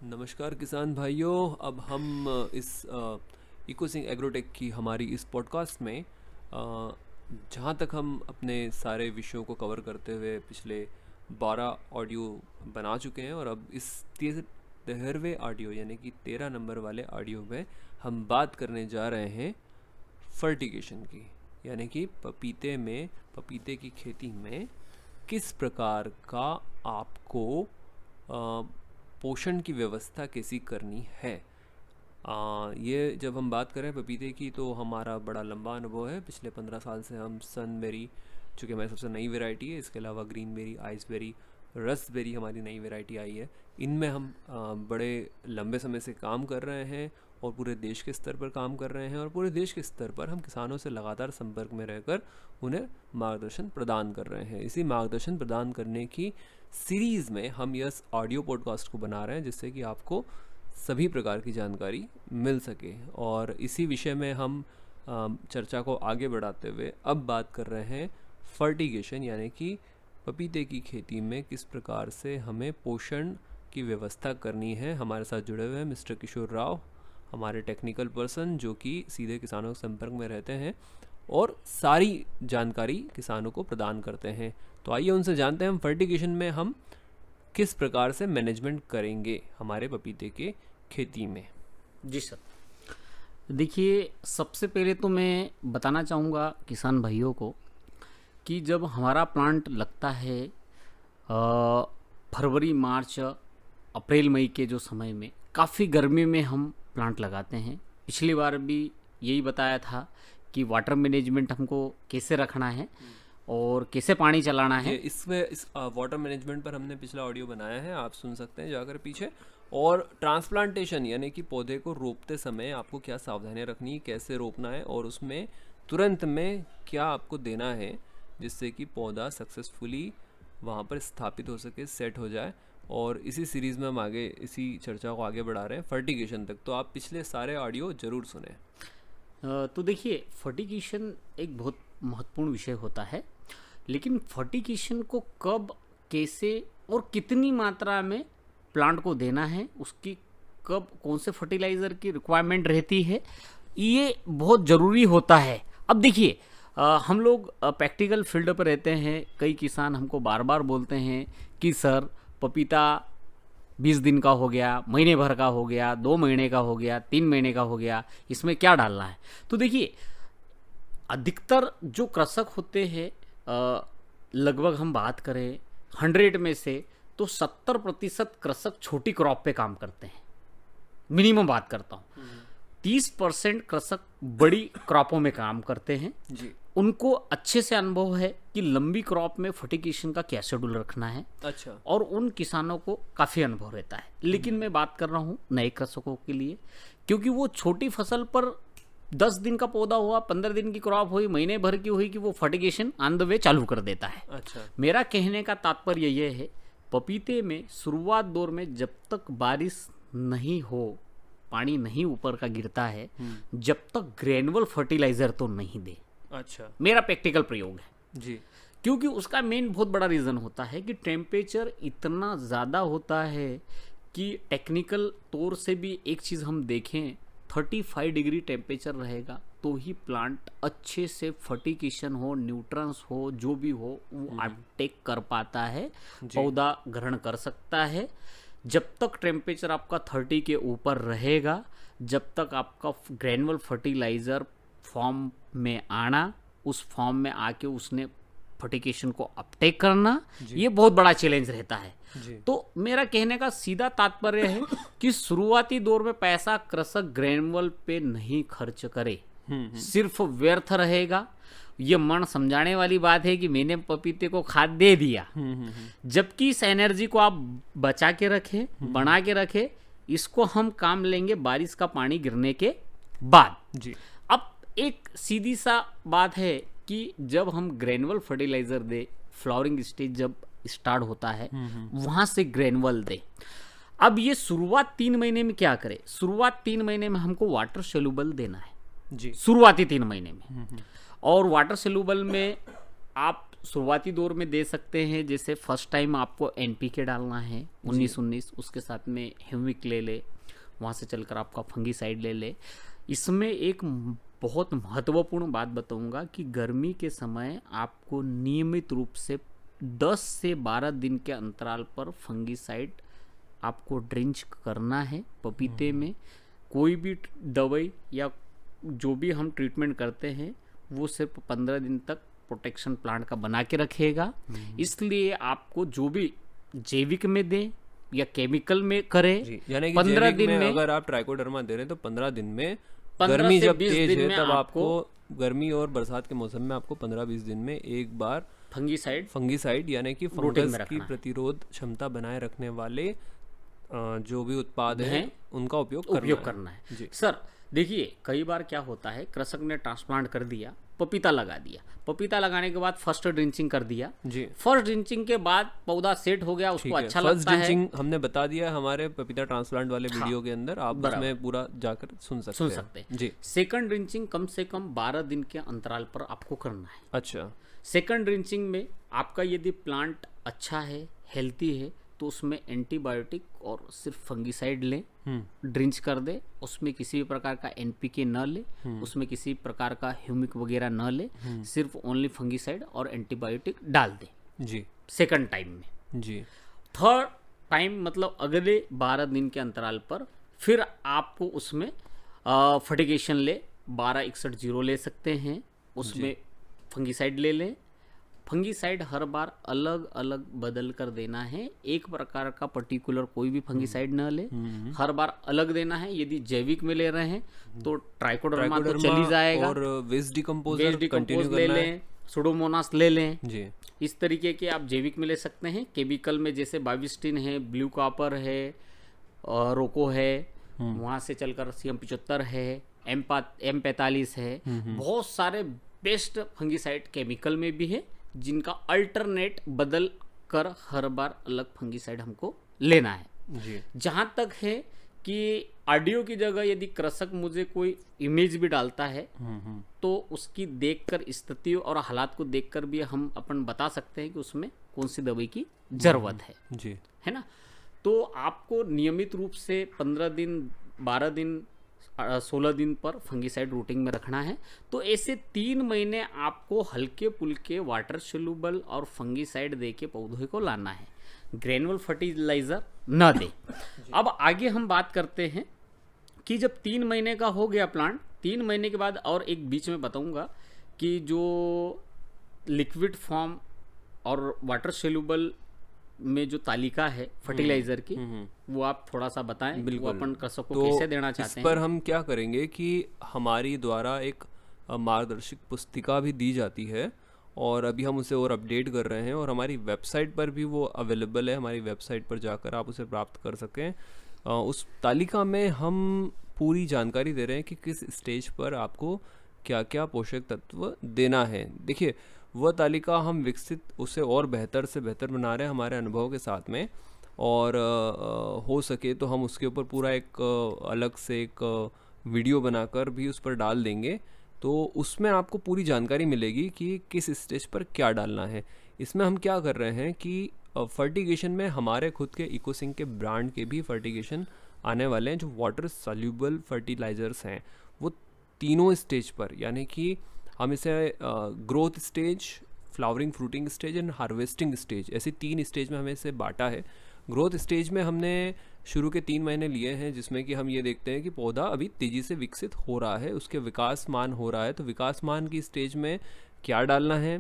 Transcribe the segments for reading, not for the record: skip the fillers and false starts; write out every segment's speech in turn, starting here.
नमस्कार किसान भाइयों। अब हम इस इकोसिंग एग्रोटेक की हमारी इस पॉडकास्ट में जहाँ तक हम अपने सारे विषयों को कवर करते हुए पिछले 12 ऑडियो बना चुके हैं और अब इस 13वें ऑडियो यानी कि 13 नंबर वाले ऑडियो में हम बात करने जा रहे हैं फर्टिगेशन की, यानी कि पपीते की खेती में किस प्रकार का आपको पोषण की व्यवस्था कैसी करनी है। ये जब हम बात करें पपीते की तो हमारा बड़ा लंबा अनुभव है। पिछले 15 साल से हम सनबेरी, चूँकि हमारी सबसे नई वैरायटी है, इसके अलावा ग्रीनबेरी, आइसबेरी, रसबेरी हमारी नई वैरायटी आई है। इनमें हम बड़े लंबे समय से काम कर रहे हैं और पूरे देश के स्तर पर काम कर रहे हैं और पूरे देश के स्तर पर हम किसानों से लगातार संपर्क में रहकर उन्हें मार्गदर्शन प्रदान कर रहे हैं। इसी मार्गदर्शन प्रदान करने की सीरीज़ में हम यह ऑडियो पॉडकास्ट को बना रहे हैं जिससे कि आपको सभी प्रकार की जानकारी मिल सके। और इसी विषय में हम चर्चा को आगे बढ़ाते हुए अब बात कर रहे हैं फर्टिगेशन, यानी कि पपीते की खेती में किस प्रकार से हमें पोषण की व्यवस्था करनी है। हमारे साथ जुड़े हुए हैं मिस्टर किशोर राव, हमारे टेक्निकल पर्सन, जो कि सीधे किसानों के संपर्क में रहते हैं और सारी जानकारी किसानों को प्रदान करते हैं। तो आइए उनसे जानते हैं हम फर्टिगेशन में हम किस प्रकार से मैनेजमेंट करेंगे हमारे पपीते के खेती में। जी सर, देखिए सबसे पहले तो मैं बताना चाहूँगा किसान भाइयों को कि जब हमारा प्लांट लगता है फरवरी, मार्च, अप्रैल, मई के जो समय में काफ़ी गर्मी में हम प्लांट लगाते हैं। पिछली बार भी यही बताया था कि वाटर मैनेजमेंट हमको कैसे रखना है और कैसे पानी चलाना है। इस वाटर मैनेजमेंट पर हमने पिछला ऑडियो बनाया है, आप सुन सकते हैं जाकर पीछे। और ट्रांसप्लांटेशन यानी कि पौधे को रोपते समय आपको क्या सावधानियां रखनी है, कैसे रोपना है और उसमें तुरंत में क्या आपको देना है जिससे कि पौधा सक्सेसफुली वहाँ पर स्थापित हो सके, सेट हो जाए। और इसी सीरीज़ में हम आगे इसी चर्चा को आगे बढ़ा रहे हैं फर्टिगेशन तक। तो आप पिछले सारे ऑडियो ज़रूर सुने। तो देखिए फर्टिगेशन एक बहुत महत्वपूर्ण विषय होता है, लेकिन फर्टिगेशन को कब, कैसे और कितनी मात्रा में प्लांट को देना है, उसकी कब कौन से फर्टिलाइज़र की रिक्वायरमेंट रहती है, ये बहुत ज़रूरी होता है। अब देखिए हम लोग प्रैक्टिकल फील्ड पर रहते हैं। कई किसान हमको बार बार बोलते हैं कि सर पपीता 20 दिन का हो गया, महीने भर का हो गया, 2 महीने का हो गया, 3 महीने का हो गया, इसमें क्या डालना है। तो देखिए अधिकतर जो कृषक होते हैं, लगभग हम बात करें 100 में से तो 70% कृषक छोटी क्रॉप पे काम करते हैं। मिनिमम बात करता हूँ। 30% कृषक बड़ी क्रॉपों में काम करते हैं जी। उनको अच्छे से अनुभव है कि लंबी क्रॉप में फर्टिगेशन का क्या शेड्यूल रखना है। अच्छा। और उन किसानों को काफ़ी अनुभव रहता है। लेकिन मैं बात कर रहा हूँ नए कृषकों के लिए, क्योंकि वो छोटी फसल पर 10 दिन का पौधा हुआ, 15 दिन की क्रॉप हुई, महीने भर की हुई कि वो फर्टिगेशन ऑन द वे चालू कर देता है। अच्छा। मेरा कहने का तात्पर्य ये है, पपीते में शुरुआत दौर में जब तक बारिश नहीं हो, पानी नहीं ऊपर का गिरता है, जब तक ग्रेनुअल फर्टिलाइजर तो नहीं दे। अच्छा। मेरा प्रैक्टिकल प्रयोग है जी। क्योंकि उसका मेन बहुत बड़ा रीज़न होता है कि टेम्परेचर इतना ज़्यादा होता है कि टेक्निकल तौर से भी एक चीज़ हम देखें, 35 डिग्री टेम्परेचर रहेगा तो ही प्लांट अच्छे से फर्टिगेशन हो, न्यूट्रंस हो, जो भी हो वो अपटेक कर पाता है, पौधा ग्रहण कर सकता है। जब तक टेम्परेचर आपका 30 के ऊपर रहेगा, जब तक आपका ग्रेनुअल फर्टिलाइज़र फॉर्म में आना, उस फॉर्म में आके उसने फर्टिगेशन को अपटेक करना, ये बहुत बड़ा चैलेंज रहता है। तो मेरा कहने का सीधा तात्पर्य है कि शुरुआती दौर में पैसा कृषक ग्रेनुअल पे नहीं खर्च करे, सिर्फ व्यर्थ रहेगा। ये मन समझाने वाली बात है कि मैंने पपीते को खाद दे दिया, जबकि इस एनर्जी को आप बचा के रखें, बना के रखें। इसको हम काम लेंगे बारिश का पानी गिरने के बाद जी। अब एक सीधी सा बात है कि जब हम ग्रेनुअल फर्टिलाइजर दे, फ्लावरिंग स्टेज जब स्टार्ट होता है वहां से ग्रेनुअल दे। अब ये शुरुआत 3 महीने में क्या करे, शुरुआत 3 महीने में हमको वाटर सोल्यूबल देना है जी, शुरुआती 3 महीने में। और वाटर सोल्यूबल में आप शुरुआती दौर में दे सकते हैं, जैसे फर्स्ट टाइम आपको एनपीके डालना है 19-19, उसके साथ में ह्यूमिक ले ले, वहाँ से चलकर आपका फंगीसाइड ले ले। इसमें एक बहुत महत्वपूर्ण बात बताऊंगा कि गर्मी के समय आपको नियमित रूप से 10 से 12 दिन के अंतराल पर फंगीसाइड आपको ड्रिंच करना है पपीते में। कोई भी दवाई या जो भी हम ट्रीटमेंट करते हैं वो सिर्फ 15 दिन तक प्रोटेक्शन प्लांट का बना के रखेगा। इसलिए आपको जो भी जैविक में दें या केमिकल में करें, यानी कि 15 दिन में अगर आप ट्राइकोडर्मा दे रहे हैं तो 15 दिन में, 15 गर्मी से जब 20 तेज दिन है में तब आपको गर्मी और बरसात के मौसम में आपको 15-20 दिन में एक बार फंगीसाइड यानी कि फंगस की प्रतिरोध क्षमता बनाए रखने वाले जो भी उत्पाद हैं उनका उपयोग करना है। सर देखिए, कई बार क्या होता है, कृषक ने ट्रांसप्लांट कर दिया, पपीता लगा दिया, पपीता लगाने के बाद फर्स्ट ड्रिंचिंग कर दिया जी। फर्स्ट ड्रिंचिंग के बाद पौधा सेट हो गया, उसको अच्छा लगता है। ड्रिंचिंग हमने बता दिया हमारे पपीता ट्रांसप्लांट वाले वीडियो के अंदर, आप उसमें पूरा जाकर सुन सकते हैं जी। सेकंड ड्रिंचिंग कम से कम 12 दिन के अंतराल पर आपको करना है। अच्छा, सेकंड ड्रिंचिंग में आपका यदि प्लांट अच्छा है, हेल्थी है, तो उसमें एंटीबायोटिक और सिर्फ फंगीसाइड लें, ड्रिंच कर दे, उसमें किसी भी प्रकार का एनपीके न ले, उसमें किसी प्रकार का ह्यूमिक वगैरह न ले, सिर्फ ओनली फंगीसाइड और एंटीबायोटिक डाल दे जी सेकंड टाइम में जी। थर्ड टाइम मतलब अगले 12 दिन के अंतराल पर फिर आपको उसमें फर्टिगेशन ले 1261 ले सकते हैं, उसमें फंगीसाइड ले लें। फंगीसाइड हर बार अलग अलग बदल कर देना है, एक प्रकार का पर्टिकुलर कोई भी फंगीसाइड न ले, हर बार अलग देना है। यदि जैविक में ले रहे हैं तो ट्राइकोडर्मा तो चली जाएगा, और वेस्ट डिकम्पोजर ले लें, सुडोमोनास ले लें जी। इस तरीके के आप जैविक में ले सकते हैं। केमिकल में जैसे बाविस्टिन है, ब्लू कॉपर है, रोको है, वहाँ से चलकर CM75 है, M45 है, बहुत सारे बेस्ट फंगीसाइड केमिकल में भी है जिनका अल्टरनेट बदल कर हर बार अलग फंगीसाइड हमको लेना है जी। जहाँ तक है कि ऑडियो की जगह यदि कृषक मुझे कोई इमेज भी डालता है तो उसकी देखकर स्थिति और हालात को देखकर भी हम अपन बता सकते हैं कि उसमें कौन सी दवाई की जरूरत है जी, है ना। तो आपको नियमित रूप से 15 दिन, 12 दिन, 16 दिन पर फंगीसाइड रूटिंग में रखना है। तो ऐसे 3 महीने आपको हल्के पुल्के वाटर सोल्यूबल और फंगीसाइड दे के पौधे को लाना है, ग्रेनुअल फर्टिलाइजर न दे। अब आगे हम बात करते हैं कि जब 3 महीने का हो गया प्लांट, 3 महीने के बाद और एक बीच में बताऊंगा कि जो लिक्विड फॉर्म और वाटर सोल्यूबल में जो तालिका है फर्टिलाइजर की, वो आप थोड़ा सा बताएं। बिल्कुल, वो अपन कृषक को कैसे देना चाहते हैं। इस पर हम क्या करेंगे कि हमारी द्वारा एक मार्गदर्शक पुस्तिका भी दी जाती है और अभी हम उसे और अपडेट कर रहे हैं और हमारी वेबसाइट पर भी वो अवेलेबल है। हमारी वेबसाइट पर जाकर आप उसे प्राप्त कर सकें। उस तालिका में हम पूरी जानकारी दे रहे हैं कि किस स्टेज पर आपको क्या क्या पोषक तत्व देना है। देखिए, वह तालिका हम विकसित उसे और बेहतर से बेहतर बना रहे हैं हमारे अनुभव के साथ में, और हो सके तो हम उसके ऊपर पूरा एक अलग से एक वीडियो बनाकर भी उस पर डाल देंगे। तो उसमें आपको पूरी जानकारी मिलेगी कि किस स्टेज पर क्या डालना है। इसमें हम क्या कर रहे हैं कि फर्टिगेशन में हमारे खुद के इकोसिंक के ब्रांड के भी फर्टिगेशन आने वाले हैं, जो वाटर सॉल्यूबल फर्टिलाइजर्स हैं, वो तीनों स्टेज पर, यानी कि हम इसे growth stage, flowering fruiting stage and harvesting stage, ऐसे 3 स्टेज में हमें इसे बांटा है। ग्रोथ स्टेज में हमने शुरू के 3 महीने लिए हैं, जिसमें कि हम ये देखते हैं कि पौधा अभी तेज़ी से विकसित हो रहा है, उसके विकासमान हो रहा है। तो विकासमान की स्टेज में क्या डालना है,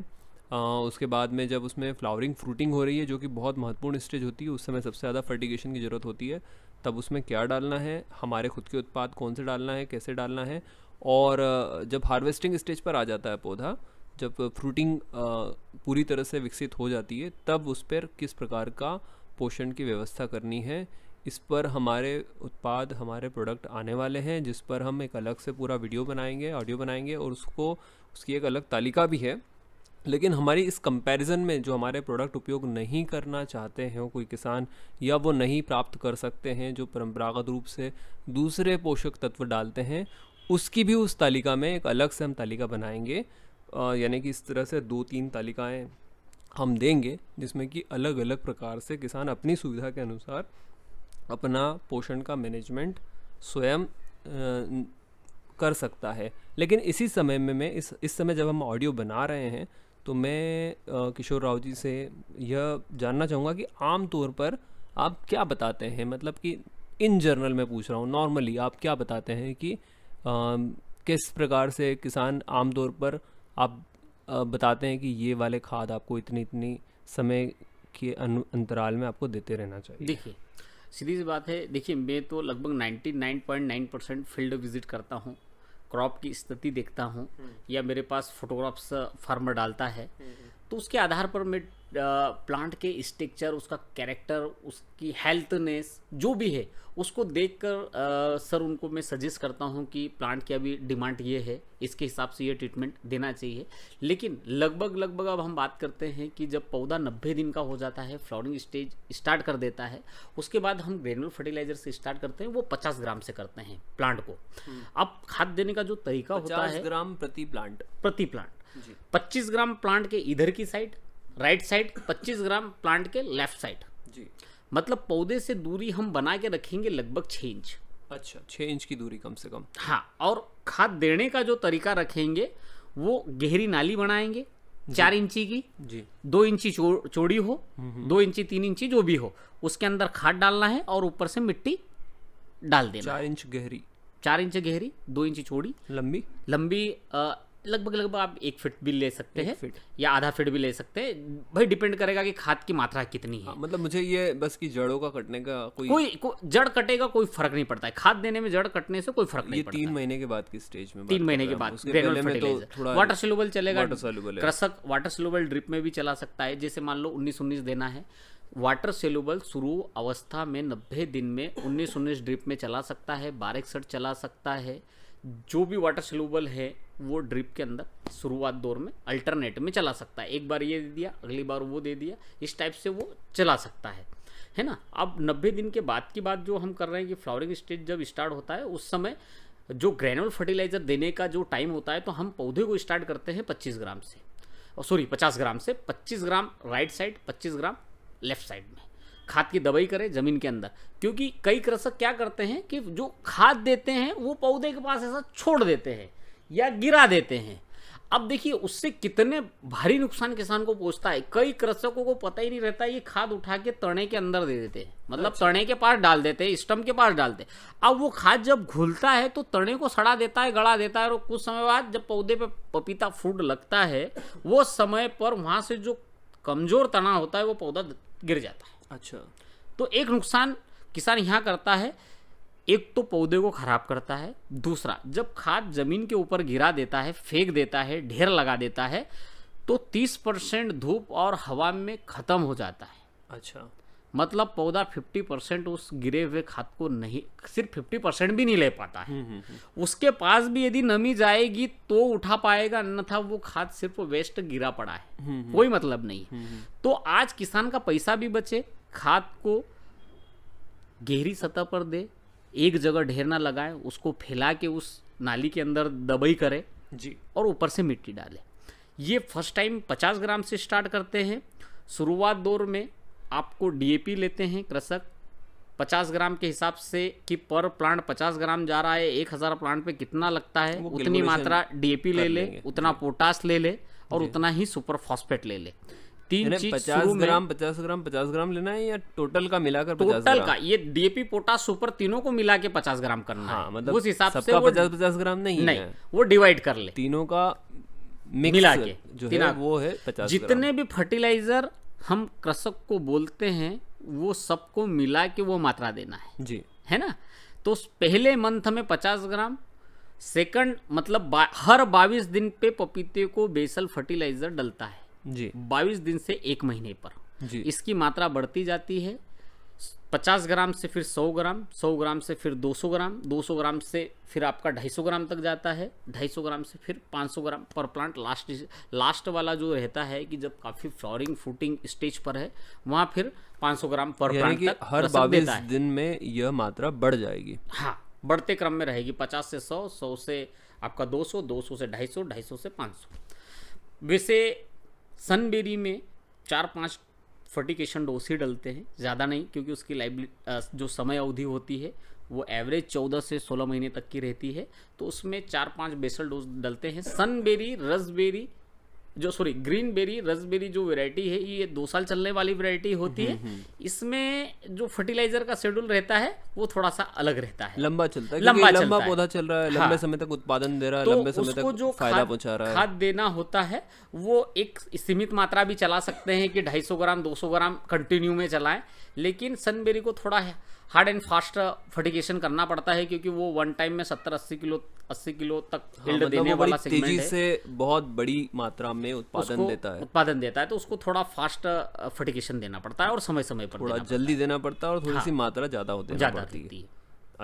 उसके बाद में जब उसमें फ्लावरिंग फ्रूटिंग हो रही है, जो कि बहुत महत्वपूर्ण स्टेज होती है, उस समय सबसे ज़्यादा फर्टिगेशन की ज़रूरत होती है, तब उसमें क्या डालना है, हमारे खुद के उत्पाद कौन से डालना है, कैसे डालना है। और जब हार्वेस्टिंग स्टेज पर आ जाता है पौधा, जब फ्रूटिंग पूरी तरह से विकसित हो जाती है, तब उस पर किस प्रकार का पोषण की व्यवस्था करनी है, इस पर हमारे उत्पाद, हमारे प्रोडक्ट आने वाले हैं, जिस पर हम एक अलग से पूरा वीडियो बनाएंगे, ऑडियो बनाएंगे, और उसकी एक अलग तालिका भी है। लेकिन हमारी इस कंपैरिजन में जो हमारे प्रोडक्ट उपयोग नहीं करना चाहते हैं कोई किसान, या वो नहीं प्राप्त कर सकते हैं, जो परंपरागत रूप से दूसरे पोषक तत्व डालते हैं, उसकी भी उस तालिका में एक अलग से हम तालिका बनाएंगे। यानी कि इस तरह से 2-3 तालिकाएं हम देंगे, जिसमें कि अलग अलग प्रकार से किसान अपनी सुविधा के अनुसार अपना पोषण का मैनेजमेंट स्वयं कर सकता है। लेकिन इसी समय में मैं इस समय जब हम ऑडियो बना रहे हैं तो मैं किशोर राव जी से यह जानना चाहूँगा कि आम तौर पर आप क्या बताते हैं, मतलब कि इन जनरल मैं पूछ रहा हूँ, नॉर्मली आप क्या बताते हैं कि किस प्रकार से किसान आमतौर पर आप बताते हैं कि ये वाले खाद आपको इतनी इतनी समय के अंतराल में आपको देते रहना चाहिए। देखिए सीधी सी बात है, देखिए मैं तो लगभग 99.9% फील्ड विजिट करता हूँ, क्रॉप की स्थिति देखता हूँ, या मेरे पास फोटोग्राफ्स फार्मर डालता है, तो उसके आधार पर मैं प्लांट के स्ट्रक्चर, उसका कैरेक्टर, उसकी हेल्थनेस जो भी है उसको देखकर सर उनको मैं सजेस्ट करता हूँ कि प्लांट की अभी डिमांड ये है, इसके हिसाब से ये ट्रीटमेंट देना चाहिए। लेकिन लगभग अब हम बात करते हैं कि जब पौधा 90 दिन का हो जाता है, फ्लावरिंग स्टेज स्टार्ट कर देता है, उसके बाद हम ग्रेनुलर फर्टिलाइजर से स्टार्ट करते हैं, वो 50 ग्राम से करते हैं प्लांट को। अब खाद देने का जो तरीका होता है 50 ग्राम प्रति प्लांट 25 ग्राम प्लांट के इधर की side right side, 25 gram plant के लेफ्ट साइड जी। मतलब पौधे से दूरी हम बना के रखेंगे लगभग 6 इंच। अच्छा, 6 इंच की दूरी कम से कम। हाँ, और खाद देने का जो तरीका रखेंगे वो गहरी नाली बनाएंगे 4 इंची की जी, 2 इंची चौड़ी हो, 2 इंची 3 इंची जो भी हो, उसके अंदर खाद डालना है और ऊपर से मिट्टी डाल देना। 4 इंच गहरी, 4 इंच गहरी, 2 इंची चौड़ी, लंबी लगभग आप 1 फीट भी ले सकते हैं फीट या आधा फीट भी ले सकते हैं, भाई डिपेंड करेगा कि खाद की मात्रा कितनी है। मतलब मुझे ये बस कि जड़ों का कटने का कोई जड़ कटेगा कोई फर्क नहीं पड़ता है, खाद देने में जड़ कटने से कोई फर्क नहीं पड़ता। 3 महीने के बाद की स्टेज में 3 महीने के बाद ग्रेनुलर फर्टिलाइजर वाटर सोल्यूबल चलेगा, कृषक वाटर सोल्यूबल ड्रिप में भी चला सकता है। जैसे मान लो 19-19 देना है, वाटर सोल्यूबल शुरू अवस्था में 90 दिन में 19-19 ड्रिप में चला सकता है, 1261 चला सकता है। जो भी वाटर सोल्यूबल है वो ड्रिप के अंदर शुरुआत दौर में अल्टरनेट में चला सकता है, एक बार ये दे दिया, अगली बार वो दे दिया, इस टाइप से वो चला सकता है ना। अब 90 दिन के बाद की बात जो हम कर रहे हैं कि फ्लावरिंग स्टेज जब स्टार्ट होता है उस समय जो ग्रेनुलर फर्टिलाइजर देने का जो टाइम होता है, तो हम पौधे को स्टार्ट करते हैं 25 ग्राम से, सॉरी 50 ग्राम से। 25 ग्राम राइट साइड, 25 ग्राम लेफ्ट साइड में खाद की दवाई करें जमीन के अंदर। क्योंकि कई कृषक क्या करते हैं कि जो खाद देते हैं वो पौधे के पास ऐसा छोड़ देते हैं या गिरा देते हैं। अब देखिए उससे कितने भारी नुकसान किसान को पहुंचता है। कई कृषकों को पता ही नहीं रहता, ये खाद उठा के तने के अंदर दे देते हैं, मतलब तने के पास डाल देते हैं, स्टम्प के पास डालते हैं। अब वो खाद जब घुलता है तो तने को सड़ा देता है, गड़ा देता है, और कुछ समय बाद जब पौधे पे पपीता फूट लगता है, वो समय पर वहां से जो कमजोर तना होता है वो पौधा गिर जाता है। अच्छा, तो एक नुकसान किसान यहाँ करता है, एक तो पौधे को खराब करता है, दूसरा जब खाद जमीन के ऊपर गिरा देता है, फेंक देता है, ढेर लगा देता है, तो 30% धूप और हवा में खत्म हो जाता है। अच्छा, मतलब पौधा 50% उस गिरे हुए खाद को नहीं, सिर्फ 50% भी नहीं ले पाता है। उसके पास भी यदि नमी जाएगी तो उठा पाएगा, अन्यथा वो खाद सिर्फ वेस्ट गिरा पड़ा है, कोई मतलब नहीं। तो आज किसान का पैसा भी बचे, खाद को गहरी सतह पर दे, एक जगह ढेर ना लगाए, उसको फैला के उस नाली के अंदर दबाई करे जी, और ऊपर से मिट्टी डाले। ये फर्स्ट टाइम 50 ग्राम से स्टार्ट करते हैं। शुरुआत दौर में आपको डीएपी लेते हैं कृषक 50 ग्राम के हिसाब से कि पर प्लांट 50 ग्राम जा रहा है, 1000 प्लांट पे कितना लगता है, उतनी मात्रा डीएपी ले ले, उतना पोटास ले ले और उतना ही सुपर फॉस्फेट ले ले। 3 चीज 50 ग्राम लेना है या टोटल का मिलाकर 50 टोटल का, ये डीएपी पोटास सुपर तीनों को मिला के 50 ग्राम करना है। मतलब उस हिसाब से 50 ग्राम नहीं है, वो डिवाइड कर ले, तीनों का मिक्स मिला के जो है वो है 50 जितने भी फर्टिलाइजर हम कृषक को बोलते हैं वो सबको मिला के वो मात्रा देना है जी, है ना। तो पहले मंथ में 50 ग्राम, सेकंड मतलब हर 22 दिन पे पपीते को बेसल फर्टिलाइजर डलता है जी, 22 दिन से 1 महीने पर जी। इसकी मात्रा बढ़ती जाती है। 50 ग्राम से फिर 100 ग्राम, 100 ग्राम से फिर 200 ग्राम, 200 ग्राम से फिर आपका 250 ग्राम तक जाता है, 250 ग्राम से फिर 500 ग्राम पर प्लांट। लास्ट वाला जो रहता है कि जब काफ़ी फ्लावरिंग फ्रूटिंग स्टेज पर है, वहाँ फिर 500 ग्राम पर प्लांट तक हर 22 दिन में यह मात्रा बढ़ जाएगी। हाँ, बढ़ते क्रम में रहेगी, 50 से 100, 100 से आपका 200, 200 से 250, 250 से 500। वैसे सनबेरी में 4-5 फर्टिकेशन डोज ही डलते हैं, ज़्यादा नहीं, क्योंकि उसकी जो समय अवधि होती है वो एवरेज 14 से 16 महीने तक की रहती है। तो उसमें 4-5 बेसल डोज डलते हैं। सनबेरी, रसबेरी, ग्रीन बेरी, रसबेरी जो वैरायटी है ये 2 साल चलने वाली वैरायटी होती है। इसमें जो फर्टिलाइजर का शेड्यूल रहता है वो थोड़ा सा अलग रहता है, लंबा चलता है, लंबा क्योंकि लंबा चलता है। पौधा चल रहा है, हाँ। लंबे समय तक उत्पादन दे रहा है, तो लंबे समय उसको तक जो फायदा पहुंचा रहा है। खाद देना होता है वो एक सीमित मात्रा भी चला सकते हैं कि 250 ग्राम 200 ग्राम कंटिन्यू में चलाएं, लेकिन सनबेरी को थोड़ा हार्ड एंड फास्ट फर्टिगेशन करना पड़ता है, क्योंकि वो वन टाइम में 70-80 किलो तक यील्ड देने वो बड़ी वाला सेगमेंट तेजी है। से बहुत बड़ी मात्रा में उत्पादन उसको देता है, उत्पादन देता है, तो उसको थोड़ा फास्ट फर्टिगेशन देना पड़ता है और समय समय पर थोड़ा देना जल्दी देना पड़ता है और थोड़ी सी हाँ। मात्रा ज़्यादा होती ज़्यादा पड़ती रहती है। है।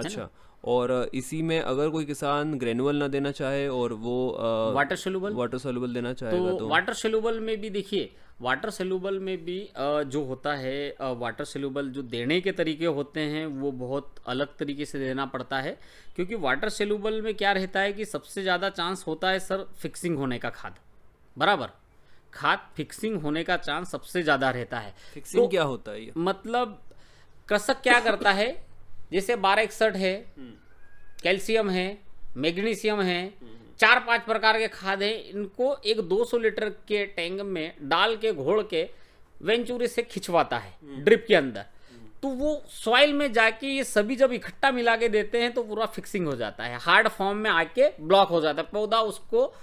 अच्छा, और इसी में अगर कोई किसान ग्रेनुअल ना देना चाहे और वो वाटर सोल्यूबल वाटर सोल्यूबल देना चाहेगा तो वाटर सोल्यूबल में भी देखिए, वाटर सोल्यूबल में भी जो होता है वाटर सोल्यूबल जो देने के तरीके होते हैं वो बहुत अलग तरीके से देना पड़ता है, क्योंकि वाटर सोल्यूबल में क्या रहता है कि सबसे ज़्यादा चांस होता है सर फिक्सिंग होने का, खाद फिक्सिंग होने का चांस सबसे ज़्यादा रहता है। फिक्सिंग क्या होता है ये? मतलब कृषक क्या करता है, जैसे 1261 है, कैल्शियम है, मैग्नीशियम है, 4-5 प्रकार के खाद हैं, इनको एक 200 लीटर के टैंक में डाल के घोल के वेंचुरी से खिंचवाता है ड्रिप के अंदर। तो वो सॉइल में जाके ये सभी जब इकट्ठा मिला के देते हैं तो पूरा फिक्सिंग हो जाता है, हार्ड फॉर्म में आके ब्लॉक हो जाता है, पौधा उसको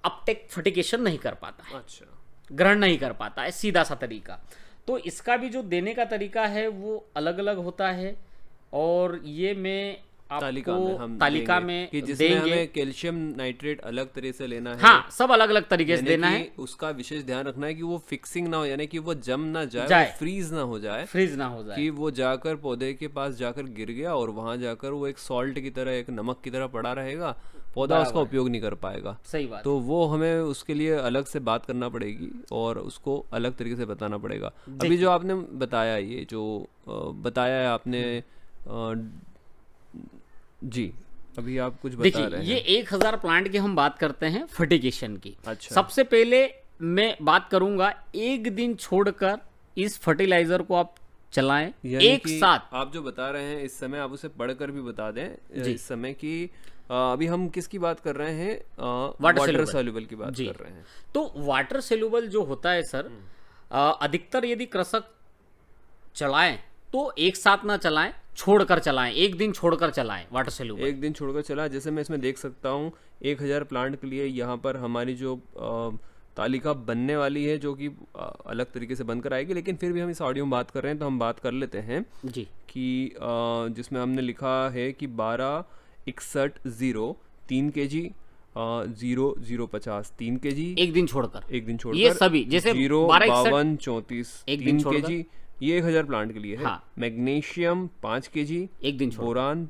अपटेक फर्टिगेशन नहीं कर पाता है, अच्छा, ग्रहण नहीं कर पाता है, सीधा सा तरीका। तो इसका भी जो देने का तरीका है वो अलग अलग होता है, और ये मैं तालिका में कि जिसमें देंगे। हमें कैल्शियम नाइट्रेट अलग तरह से लेना है। हाँ, सब अलग अलग तरीके से यानी देना कि है, उसका विशेष ध्यान रखना है कि वो फिक्सिंग ना हो, यानी कि वो जम ना जाए, वो फ्रीज ना हो जाए, फ्रीज ना हो जाए, कि वो जाकर पौधे के पास जाकर गिर गया और वहां जाकर वो एक सॉल्ट की तरह, एक नमक की तरह पड़ा रहेगा, पौधा उसका उपयोग नहीं कर पाएगा। सही बात। तो वो हमें उसके लिए अलग से बात करना पड़ेगी और उसको अलग तरीके से बताना पड़ेगा। अभी जो आपने बताया, ये जो बताया है आपने, जी अभी आप कुछ बता रहे हैं। ये 1000 प्लांट की हम बात करते हैं फर्टिगेशन की। अच्छा। सबसे पहले मैं बात करूंगा, एक दिन छोड़कर इस फर्टिलाइजर को आप चलाएं एक साथ। आप जो बता रहे हैं इस समय, आप उसे पढ़कर भी बता दें इस समय की। अभी हम किसकी बात कर रहे हैं? वाटर सोल्यूबल की बात कर रहे हैं। तो वाटर सोल्यूबल जो होता है सर, अधिकतर यदि कृषक चलाएं तो एक साथ ना चलाएं, छोड़कर चलाएं, एक दिन छोड़कर चलाएं वाटर सोल्यूबल। एक दिन छोड़कर चलाएं। जैसे मैं इसमें देख सकता हूँ 1000 प्लांट के लिए यहाँ पर हमारी जो तालिका बनने वाली है, जो कि अलग तरीके से बनकर आएगी, लेकिन फिर भी हम इस ऑडियो में बात कर रहे हैं तो हम बात कर लेते हैं जी कि जिसमें हमने लिखा है कि 1261 3 kg 0050 3 kg एक दिन छोड़कर, ये छोड़कर सभी जैसे 52 34 एक दिन 3 kg, ये 1000 प्लांट के लिए है। हाँ। मैग्नीशियम 5 kg एक दिन छोड़, बोरान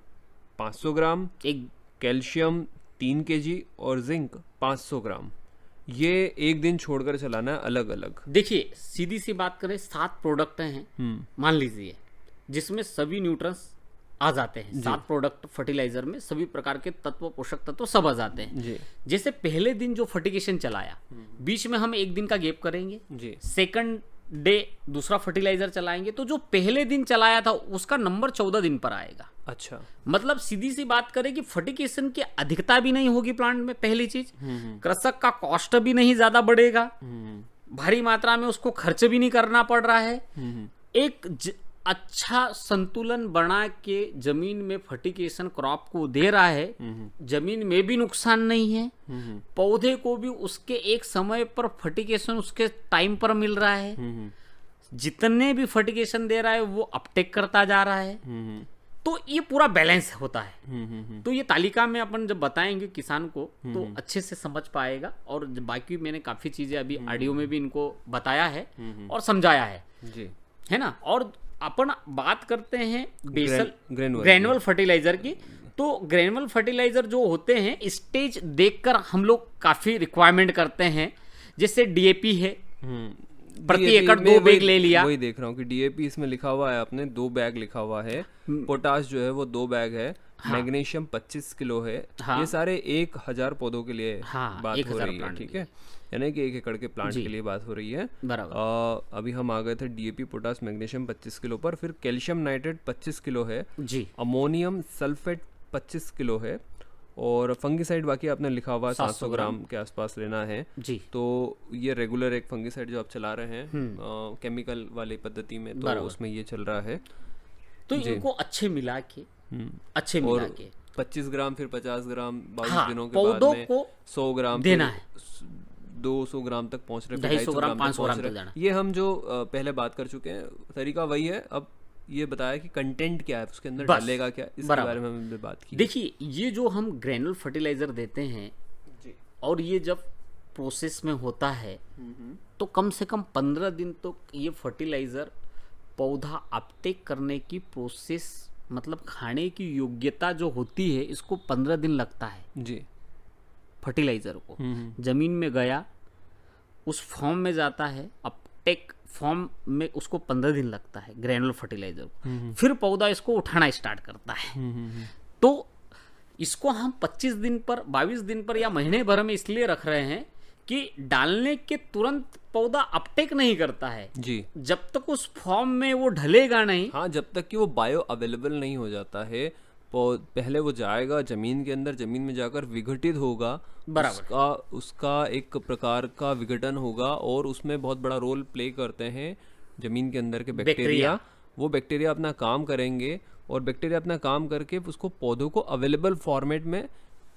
500 ग्राम, एक कैल्शियम 3 kg और जिंक 500 ग्राम, ये एक दिन छोड़कर चलाना है अलग अलग। देखिए सीधी सी बात करें, 7 प्रोडक्ट हैं मान लीजिए, जिसमें सभी न्यूट्रंस आ जाते हैं। 7 प्रोडक्ट फर्टिलाइजर में सभी प्रकार के तत्व, पोषक तत्व सब आ जाते हैं जी। जैसे पहले दिन जो फर्टिगेशन चलाया, बीच में हम एक दिन का गैप करेंगे जी। सेकंड डे दूसरा फर्टिलाइजर चलाएंगे, तो जो पहले दिन चलाया था उसका नंबर 14 दिन पर आएगा। अच्छा, मतलब सीधी सी बात करें कि फर्टिगेशन की अधिकता भी नहीं होगी प्लांट में, पहली चीज। कृषक का कॉस्ट भी नहीं ज्यादा बढ़ेगा, भारी मात्रा में उसको खर्च भी नहीं करना पड़ रहा है। एक अच्छा संतुलन बना के जमीन में फर्टिगेशन क्रॉप को दे रहा है, जमीन में भी नुकसान नहीं है, पौधे को भी उसके एक समय पर फर्टिगेशन उसके टाइम पर मिल रहा है, जितने भी फर्टिगेशन दे रहा है वो अपटेक करता जा रहा है, तो ये पूरा बैलेंस होता है। तो ये तालिका में अपन जब बताएंगे किसान को तो अच्छे से समझ पाएगा, और बाकी मैंने काफी चीजें अभी ऑडियो में भी इनको बताया है और समझाया है जी, है ना। और अपन बात करते हैं बेसल ग्रेनुअल ग्रेनुअल फर्टिलाइजर की। तो ग्रेनुअल फर्टिलाइजर जो होते हैं, स्टेज देखकर हम लोग काफी रिक्वायरमेंट करते हैं, जैसे डीएपी है, प्रति DAP एकड़ में 2 बैग ले लिया। वही देख रहा हूँ कि डीएपी इसमें लिखा हुआ है, आपने 2 बैग लिखा हुआ है, पोटाश जो है वो 2 बैग है, मैग्नीशियम 25 किलो है। हाँ। ये सारे 1000 पौधों के लिए हाँ, बात 1000 हो रही है, प्लांट ठीक के है, यानी कि 1 एकड़ के प्लांट जी। के लिए बात हो रही है। बराबर। अभी हम आ गए थे डीएपी पोटाश मैग्नीशियम 25 किलो पर, फिर कैल्शियम नाइट्रेट 25 किलो है, जी। अमोनियम सल्फेट 25 किलो है, और फंगिसाइड बाकी आपने लिखा हुआ है 700 ग्राम के आसपास लेना है। जी। तो ये रेगुलर एक फंगिसाइड जो आप चला रहे हैं केमिकल वाली पद्धति में, तो उसमें ये चल रहा है। तो इनको अच्छे मिला के अच्छे मिला के 25 ग्राम फिर 50 ग्राम 22 हाँ, दिनों के बाद पौधों में को 100 ग्राम देना फिर है। 200 ग्राम तक पहुंच रहे, 250 ग्राम, 500 पहुंच ग्राम तक रहे। जाना। ये हम जो पहले बात कर चुके हैं, तरीका वही है। अब ये बताया कि कंटेंट क्या है, उसके अंदर बस, डालेगा क्या, इसके बराबर। बारे में हमने बात की। देखिए, ये जो हम ग्रेनुल फर्टिलाइजर देते हैं जी। और ये जब प्रोसेस में होता है तो कम से कम 15 दिन तो ये फर्टिलाइजर पौधा अपटेक करने की प्रोसेस, मतलब खाने की योग्यता जो होती है, इसको 15 दिन लगता है जी। फर्टिलाइजर को। जमीन में गया, उस फॉर्म में जाता है, अपटेक फॉर्म में उसको 15 दिन लगता है ग्रेनुलर फर्टिलाइजर को। फिर पौधा इसको उठाना स्टार्ट करता है। तो इसको हम 25 दिन पर, 22 दिन पर या महीने भर में इसलिए रख रहे हैं कि डालने के तुरंत पौधा अपटेक नहीं करता है जी। जब तक उस फॉर्म में वो ढलेगा नहीं। हाँ, जब तक कि वो बायो अवेलेबल नहीं हो जाता है, पहले वो जाएगा जमीन के अंदर, जमीन में जाकर विघटित होगा, बराबर। उसका एक प्रकार का विघटन होगा, और उसमें बहुत बड़ा रोल प्ले करते हैं जमीन के अंदर के बैक्टीरिया। वो बैक्टीरिया अपना काम करेंगे, और बैक्टीरिया अपना काम करके उसको पौधों को अवेलेबल फॉर्मेट में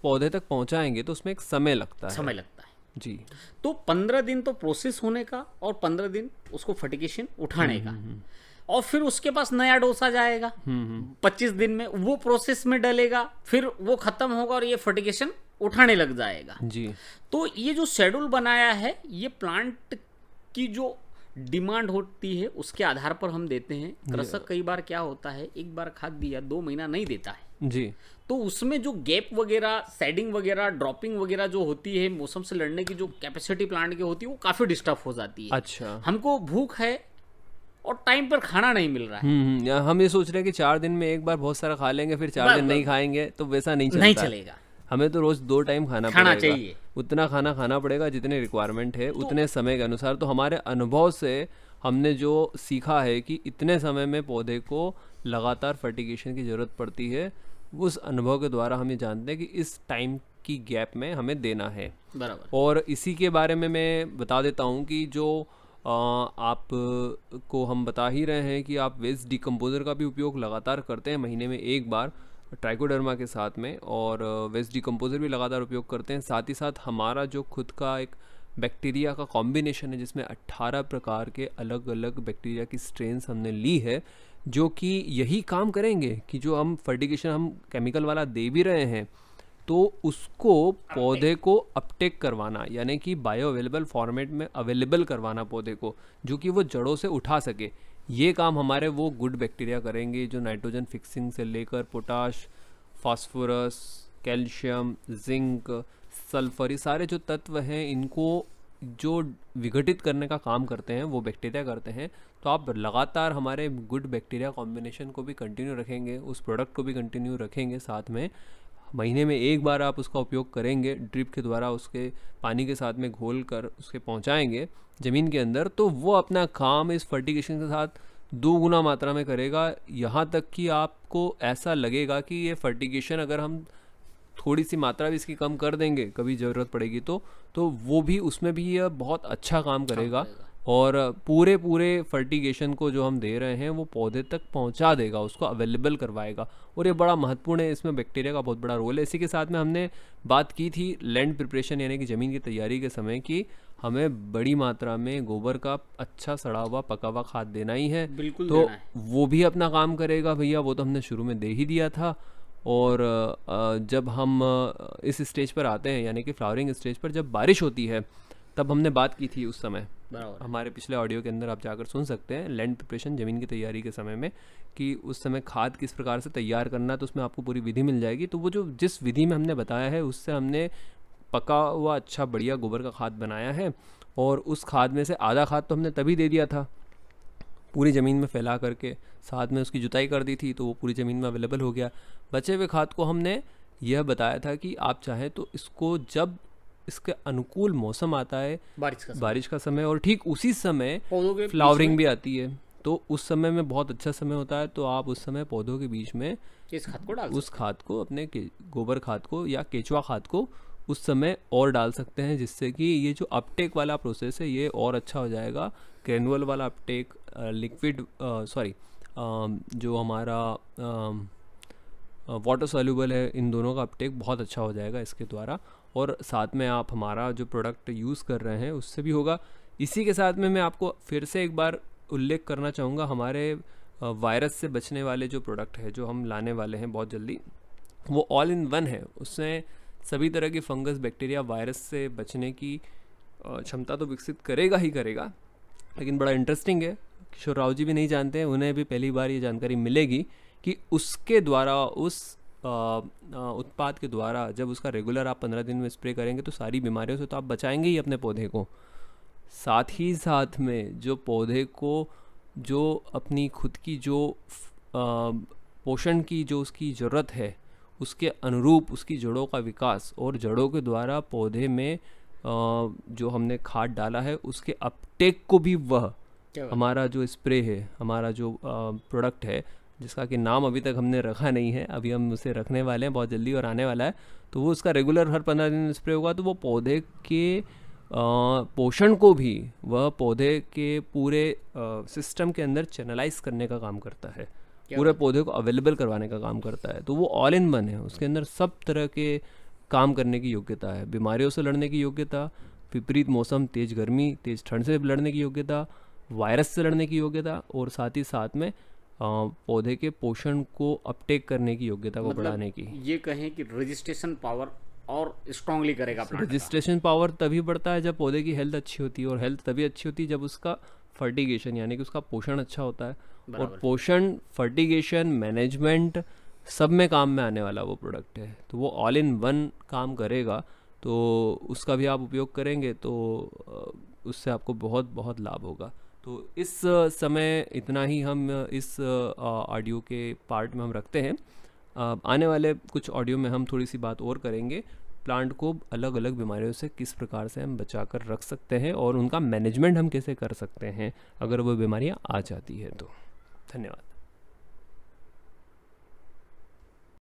पौधे तक पहुंचाएंगे, तो उसमें एक समय लगता है जी। तो 15 दिन तो प्रोसेस होने का और 15 दिन उसको फर्टिगेशन उठाने का, और फिर उसके पास नया डोज आ जाएगा 25 दिन में, वो प्रोसेस में डलेगा, फिर वो खत्म होगा और ये फर्टिगेशन उठाने लग जाएगा जी। तो ये जो शेड्यूल बनाया है, ये प्लांट की जो डिमांड होती है उसके आधार पर हम देते हैं। कृषक कई बार क्या होता है, एक बार खाद दिया 2 महीना नहीं देता है जी, तो उसमें जो गैप वगैरह, सेडिंग वगैरह, ड्रॉपिंग वगैरह जो होती है, मौसम से लड़ने की जो कैपेसिटी प्लांट की होती है, वो काफी डिस्टर्ब हो जाती है। अच्छा। हमको भूख है और टाइम पर खाना नहीं मिल रहा है। हम ये सोच रहे हैं कि 4 दिन में एक बार बहुत सारा खा लेंगे, फिर 4 दिन नहीं खाएंगे, तो वैसा नहीं चलता। नहीं चलेगा, हमें तो रोज 2 टाइम खाना चाहिए, उतना खाना खाना पड़ेगा जितने रिक्वायरमेंट है, उतने समय के अनुसार। तो हमारे अनुभव से हमने जो सीखा है कि इतने समय में पौधे को लगातार फर्टिगेशन की ज़रूरत पड़ती है, उस अनुभव के द्वारा हम ये जानते हैं कि इस टाइम की गैप में हमें देना है। बराबर। और इसी के बारे में मैं बता देता हूँ कि जो आप को हम बता ही रहे हैं कि आप वेस्ट डिकम्पोजर का भी उपयोग लगातार करते हैं, महीने में 1 बार ट्राइकोडर्मा के साथ में, और वेस्ट डिकम्पोजर भी लगातार उपयोग करते हैं। साथ ही साथ हमारा जो खुद का एक बैक्टीरिया का कॉम्बिनेशन है, जिसमें 18 प्रकार के अलग अलग बैक्टीरिया की स्ट्रेन्स हमने ली है, जो कि यही काम करेंगे कि जो हम फर्टिगेशन हम केमिकल वाला दे भी रहे हैं, तो उसको पौधे को अपटेक करवाना, यानी कि बायो अवेलेबल फॉर्मेट में अवेलेबल करवाना पौधे को, जो कि वो जड़ों से उठा सके। ये काम हमारे वो गुड बैक्टीरिया करेंगे जो नाइट्रोजन फिक्सिंग से लेकर potash, phosphorus, calcium, zinc, sulphur, ये सारे जो तत्व हैं, इनको जो विघटित करने का काम करते हैं वो बैक्टीरिया करते हैं। तो आप लगातार हमारे गुड बैक्टीरिया कॉम्बिनेशन को भी कंटिन्यू रखेंगे, उस प्रोडक्ट को भी कंटिन्यू रखेंगे, साथ में महीने में 1 बार आप उसका उपयोग करेंगे, ड्रिप के द्वारा उसके पानी के साथ में घोल कर उसके पहुंचाएंगे ज़मीन के अंदर, तो वो अपना काम इस फर्टिगेशन के साथ 2 गुना मात्रा में करेगा। यहाँ तक कि आपको ऐसा लगेगा कि ये फर्टिगेशन अगर हम थोड़ी सी मात्रा भी इसकी कम कर देंगे, कभी ज़रूरत पड़ेगी तो वो भी, उसमें भी यह बहुत अच्छा काम करेगा, और पूरे फर्टिगेशन को जो हम दे रहे हैं वो पौधे तक पहुंचा देगा, उसको अवेलेबल करवाएगा। और ये बड़ा महत्वपूर्ण है, इसमें बैक्टीरिया का बहुत बड़ा रोल है। इसी के साथ में हमने बात की थी लैंड प्रिपरेशन, यानी कि ज़मीन की तैयारी के समय की, हमें बड़ी मात्रा में गोबर का अच्छा सड़ा हुआ पका हुआ खाद देना ही है। बिल्कुल तो देना है। वो भी अपना काम करेगा भैया, वो तो हमने शुरू में दे ही दिया था। और जब हम इस स्टेज पर आते हैं, यानी कि फ्लावरिंग स्टेज पर, जब बारिश होती है, तब हमने बात की थी उस समय, हमारे पिछले ऑडियो के अंदर आप जाकर सुन सकते हैं, लैंड प्रिपरेशन, ज़मीन की तैयारी के समय में, कि उस समय खाद किस प्रकार से तैयार करना है, तो उसमें आपको पूरी विधि मिल जाएगी। तो वो जो जिस विधि में हमने बताया है, उससे हमने पका हुआ अच्छा बढ़िया गोबर का खाद बनाया है, और उस खाद में से आधा खाद तो हमने तभी दे दिया था पूरी ज़मीन में फैला करके, साथ में उसकी जुताई कर दी थी तो वो पूरी ज़मीन में अवेलेबल हो गया। बचे हुए खाद को हमने यह बताया था कि आप चाहें तो इसको जब इसके अनुकूल मौसम आता है, बारिश का समय, और ठीक उसी समय फ्लावरिंग भी आती है, तो उस समय में बहुत अच्छा समय होता है, तो आप उस समय पौधों के बीच में इस खाद को डाल उस खाद को, अपने गोबर खाद को या केचुआ खाद को उस समय और डाल सकते हैं, जिससे कि ये जो अपटेक वाला प्रोसेस है ये और अच्छा हो जाएगा। ग्रेनुअल वाला अपटेक, लिक्विड जो हमारा वाटर सॉल्युबल है, इन दोनों का अपटेक बहुत अच्छा हो जाएगा इसके द्वारा, और साथ में आप हमारा जो प्रोडक्ट यूज़ कर रहे हैं उससे भी होगा। इसी के साथ में मैं आपको फिर से एक बार उल्लेख करना चाहूँगा, हमारे वायरस से बचने वाले जो प्रोडक्ट है जो हम लाने वाले हैं बहुत जल्दी, वो ऑल इन वन है। उसमें सभी तरह की फंगस, बैक्टीरिया, वायरस से बचने की क्षमता तो विकसित करेगा ही करेगा। लेकिन बड़ा इंटरेस्टिंग है, किशोर राव जी भी नहीं जानते हैं, उन्हें भी पहली बार ये जानकारी मिलेगी कि उसके द्वारा, उस उत्पाद के द्वारा जब उसका रेगुलर आप 15 दिन में स्प्रे करेंगे तो सारी बीमारियों से तो आप बचाएंगे ही अपने पौधे को, साथ ही साथ में जो पौधे को जो अपनी खुद की जो पोषण की जो उसकी ज़रूरत है उसके अनुरूप उसकी जड़ों का विकास, और जड़ों के द्वारा पौधे में जो हमने खाद डाला है उसके अपटेक को भी वह हमारा जो स्प्रे है, हमारा जो प्रोडक्ट है जिसका कि नाम अभी तक हमने रखा नहीं है, अभी हम उसे रखने वाले हैं बहुत जल्दी और आने वाला है, तो वो उसका रेगुलर हर 15 दिन में स्प्रे होगा, तो वो पौधे के पोषण को भी, वह पौधे के पूरे सिस्टम के अंदर चैनलाइज करने का काम करता है, पूरे पौधे को अवेलेबल करवाने का काम करता है। तो वो ऑल इन वन है, उसके अंदर सब तरह के काम करने की योग्यता है, बीमारियों से लड़ने की योग्यता, विपरीत मौसम, तेज़ गर्मी, तेज़ ठंड से लड़ने की योग्यता, वायरस से लड़ने की योग्यता, और साथ ही साथ में पौधे के पोषण को अपटेक करने की योग्यता को बढ़ाने की। ये कहें कि रजिस्ट्रेशन पावर और स्ट्रांगली करेगा प्लांट। रजिस्ट्रेशन पावर तभी बढ़ता है जब पौधे की हेल्थ अच्छी होती है, और हेल्थ तभी अच्छी होती है जब उसका फर्टिगेशन यानी कि उसका पोषण अच्छा होता है, और पोषण, फर्टिगेशन, मैनेजमेंट सब में काम में आने वाला वो प्रोडक्ट है। तो वो ऑल इन वन काम करेगा, तो उसका भी आप उपयोग करेंगे तो उससे आपको बहुत बहुत लाभ होगा। तो इस समय इतना ही हम इस ऑडियो के पार्ट में हम रखते हैं। आने वाले कुछ ऑडियो में हम थोड़ी सी बात और करेंगे, प्लांट को अलग अलग बीमारियों से किस प्रकार से हम बचा कर रख सकते हैं और उनका मैनेजमेंट हम कैसे कर सकते हैं अगर वो बीमारियां आ जाती है तो। धन्यवाद।